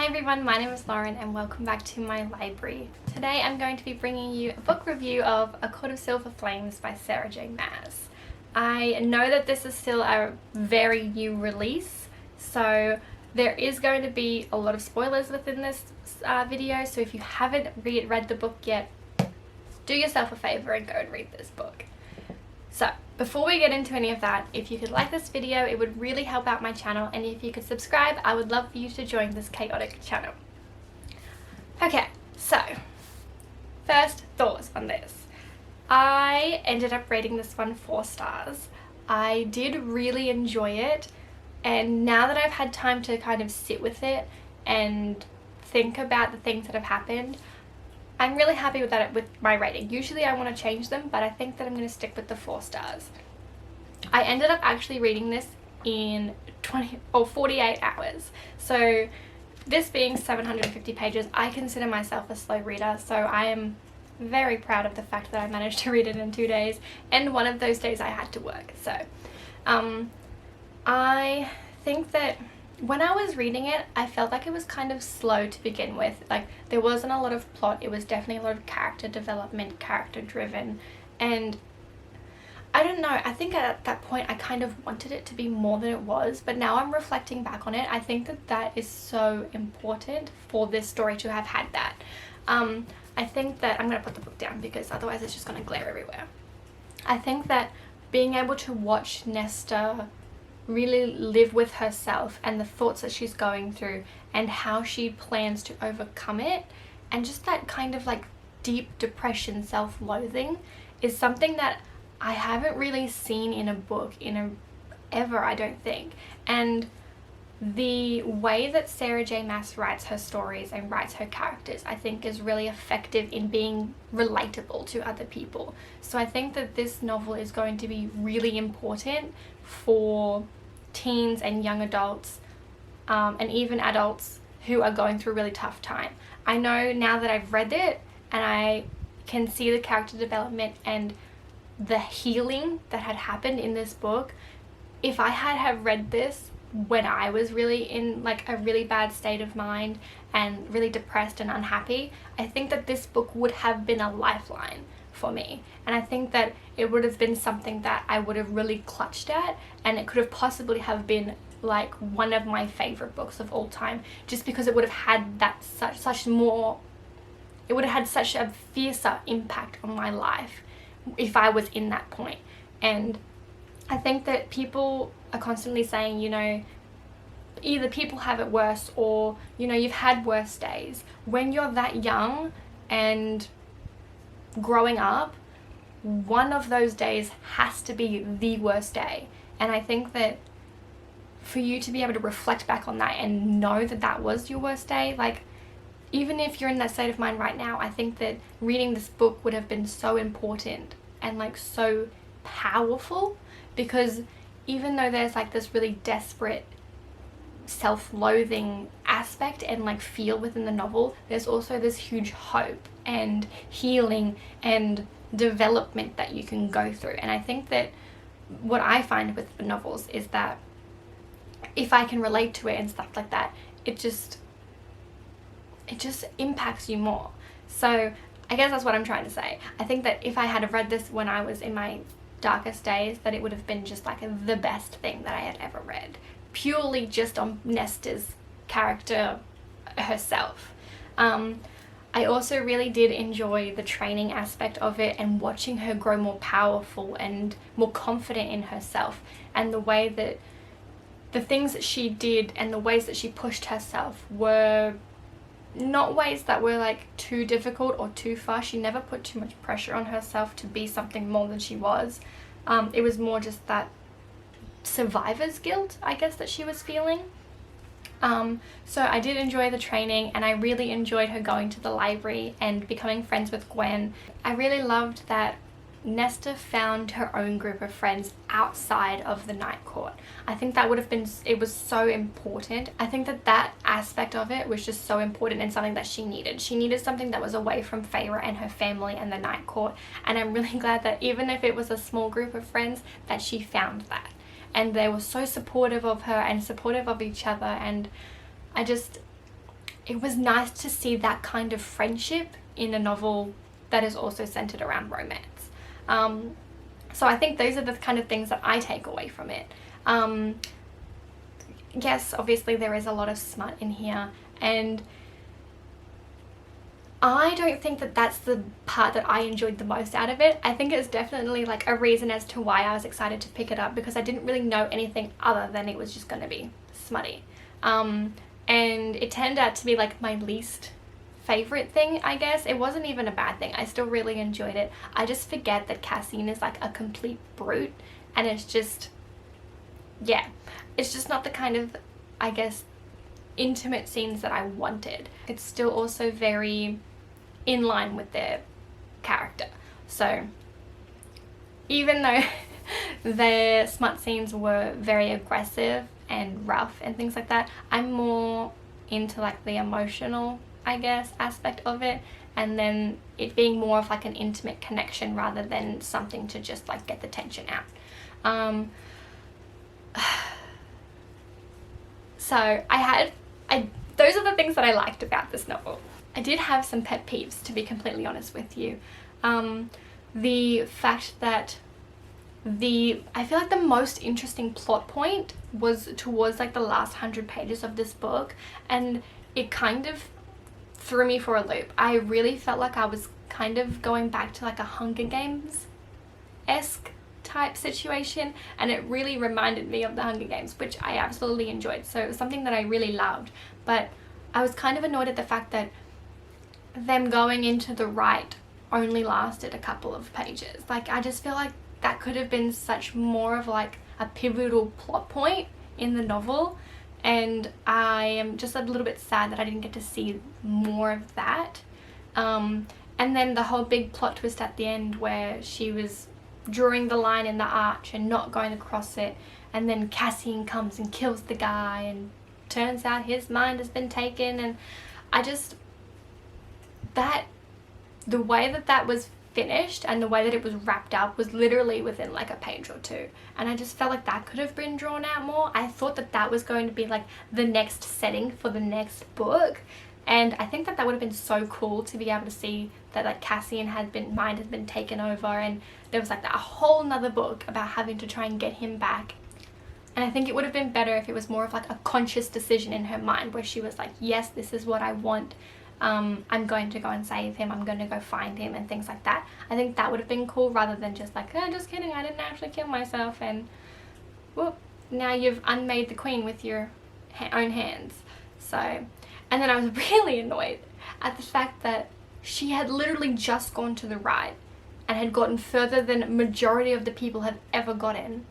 Hi everyone, my name is Lauren and welcome back to my library. Today I'm going to be bringing you a book review of A Court of Silver Flames by Sarah J Maas. I know that this is still a very new release, so there is going to be a lot of spoilers within this video, so if you haven't read the book yet, do yourself a favor and go and read this book. So, before we get into any of that, if you could like this video, it would really help out my channel, and if you could subscribe, I would love for you to join this chaotic channel. Okay, so, first thoughts on this. I ended up rating this one 4 stars. I did really enjoy it, and now that I've had time to kind of sit with it and think about the things that have happened, I'm really happy with that with my rating. Usually I want to change them, but I think that I'm going to stick with the 4 stars. I ended up actually reading this in 48 hours. So this being 750 pages, I consider myself a slow reader, so I am very proud of the fact that I managed to read it in 2 days, and one of those days I had to work. So I think that when I was reading it, I felt like it was kind of slow to begin with. Like, there wasn't a lot of plot. It was definitely a lot of character development, character driven, and I don't know, I think at that point I kind of wanted it to be more than it was, but now I'm reflecting back on it, I think that that is so important for this story to have had that. I think that, I'm going to put the book down because otherwise it's just going to glare everywhere. I think that being able to watch Nesta really live with herself and the thoughts that she's going through and how she plans to overcome it, and just that kind of like deep depression, self-loathing, is something that I haven't really seen in a book ever, I don't think. And the way that Sarah J Maas writes her stories and writes her characters, I think, is really effective in being relatable to other people. So I think that this novel is going to be really important for teens and young adults, and even adults who are going through a really tough time. I know now that I've read it and I can see the character development and the healing that had happened in this book, if I had have read this when I was really in like a really bad state of mind and really depressed and unhappy, I think that this book would have been a lifeline for me, and I think that it would have been something that I would have really clutched at, and it could have possibly have been like one of my favorite books of all time, just because it would have had that it would have had such a fiercer impact on my life if I was in that point. And I think that people are constantly saying, you know, either people have it worse or, you know, you've had worse days. When you're that young and growing up, one of those days has to be the worst day. And I think that for you to be able to reflect back on that and know that that was your worst day, like, even if you're in that state of mind right now, I think that reading this book would have been so important and like so powerful, because even though there's like this really desperate self-loathing aspect and like feel within the novel, there's also this huge hope and healing and development that you can go through. And I think that what I find with the novels is that if I can relate to it and stuff like that, it just impacts you more. So I guess that's what I'm trying to say. I think that if I had read this when I was in my darkest days, that it would have been just like the best thing that I had ever read, purely just on Nesta's character herself. I also really did enjoy the training aspect of it and watching her grow more powerful and more confident in herself, and the way that the things that she did and the ways that she pushed herself were not ways that were like too difficult or too far. She never put too much pressure on herself to be something more than she was. It was more just that survivor's guilt, I guess, that she was feeling. So I did enjoy the training, and I really enjoyed her going to the library and becoming friends with Gwen. I really loved that Nesta found her own group of friends outside of the Night Court. I think that would have been, it was so important. I think that that aspect of it was just so important and something that she needed. She needed something that was away from Feyre and her family and the Night Court, and I'm really glad that even if it was a small group of friends, that she found that. And they were so supportive of her and supportive of each other, and I just, it was nice to see that kind of friendship in a novel that is also centered around romance. So I think those are the kind of things that I take away from it. Yes, obviously there is a lot of smut in here, and I don't think that that's the part that I enjoyed the most out of it. I think it's definitely like a reason as to why I was excited to pick it up, because I didn't really know anything other than it was just going to be smutty. And it turned out to be like my least favorite thing, I guess. It wasn't even a bad thing. I still really enjoyed it. I just forget that Cassian is like a complete brute, and it's just, yeah, it's just not the kind of, I guess, intimate scenes that I wanted. It's still also very in line with their character. So even though their smut scenes were very aggressive and rough and things like that, I'm more into like the emotional, I guess, aspect of it, and then it being more of like an intimate connection rather than something to just like get the tension out. So those are the things that I liked about this novel. I did have some pet peeves, to be completely honest with you. The fact that I feel like the most interesting plot point was towards like the last 100 pages of this book, and it kind of threw me for a loop. I really felt like I was kind of going back to like a Hunger Games-esque type situation, and it really reminded me of the Hunger Games, which I absolutely enjoyed. So it was something that I really loved, but I was kind of annoyed at the fact that them going into the right only lasted a couple of pages. Like, I just feel like that could have been such more of like a pivotal plot point in the novel, and I am just a little bit sad that I didn't get to see more of that. And then the whole big plot twist at the end where she was drawing the line in the arch and not going across it, and then Cassian comes and kills the guy, and turns out his mind has been taken, and the way that was finished and the way that it was wrapped up was literally within like a page or two, and I just felt like that could have been drawn out more. I thought that was going to be like the next setting for the next book, and I think that would have been so cool to be able to see that like Cassian mind had been taken over, and there was like a whole nother book about having to try and get him back. And I think it would have been better if it was more of like a conscious decision in her mind where she was like, yes, this is what I want. I'm going to go and save him, I'm going to go find him, and things like that. I think that would have been cool, rather than just like, oh, just kidding, I didn't actually kill myself, and whoop, now you've unmade the queen with your own hands. So, and then I was really annoyed at the fact that she had literally just gone to the right and had gotten further than majority of the people have ever gotten,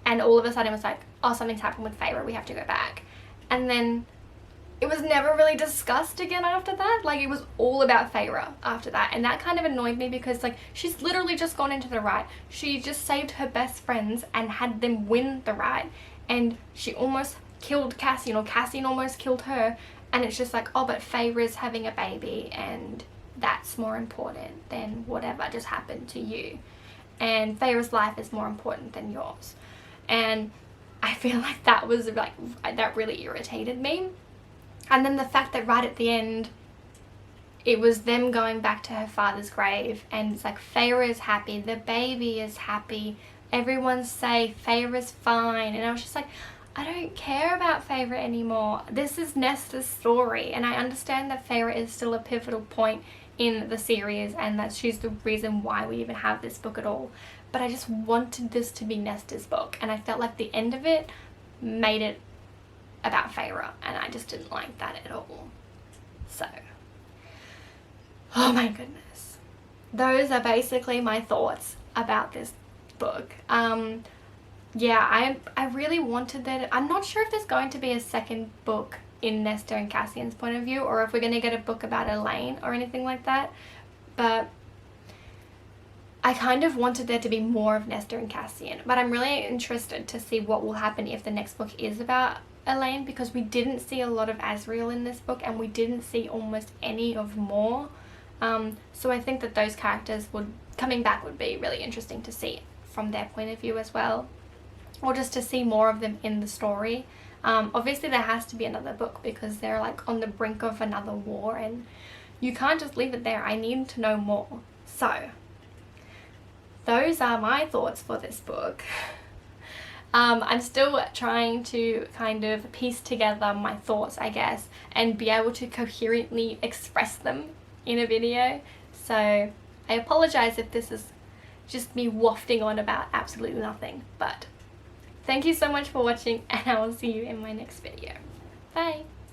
and all of a sudden it was like, oh, something's happened with Feyre, we have to go back. And then it was never really discussed again after that. Like, it was all about Feyre after that, and that kind of annoyed me, because like, she's literally just gone into the right. She just saved her best friends and had them win the right, and she almost killed Cassian, or Cassian almost killed her, and it's just like, oh, but Feyre's having a baby, and that's more important than whatever just happened to you, and Feyre's life is more important than yours. And I feel like that was like, that really irritated me. And then the fact that right at the end it was them going back to her father's grave, and it's like, Feyre is happy, the baby is happy, everyone's safe, Feyre is fine, and I was just like, I don't care about Feyre anymore. This is Nesta's story, and I understand that Feyre is still a pivotal point in the series, and that she's the reason why we even have this book at all, but I just wanted this to be Nesta's book, and I felt like the end of it made it about Feyre, and I just didn't like that at all. So, oh my goodness, those are basically my thoughts about this book. Yeah, I really wanted that. I'm not sure if there's going to be a second book in Nesta and Cassian's point of view, or if we're going to get a book about Elaine or anything like that, but I kind of wanted there to be more of Nesta and Cassian. But I'm really interested to see what will happen if the next book is about Elaine, because we didn't see a lot of Asriel in this book, and we didn't see almost any of Mor. So I think that those characters coming back would be really interesting to see from their point of view as well, or just to see more of them in the story. Obviously there has to be another book because they're like on the brink of another war and you can't just leave it there. I need to know more. So those are my thoughts for this book. I'm still trying to kind of piece together my thoughts, I guess, and be able to coherently express them in a video. So I apologize if this is just me wafting on about absolutely nothing, but thank you so much for watching and I will see you in my next video. Bye!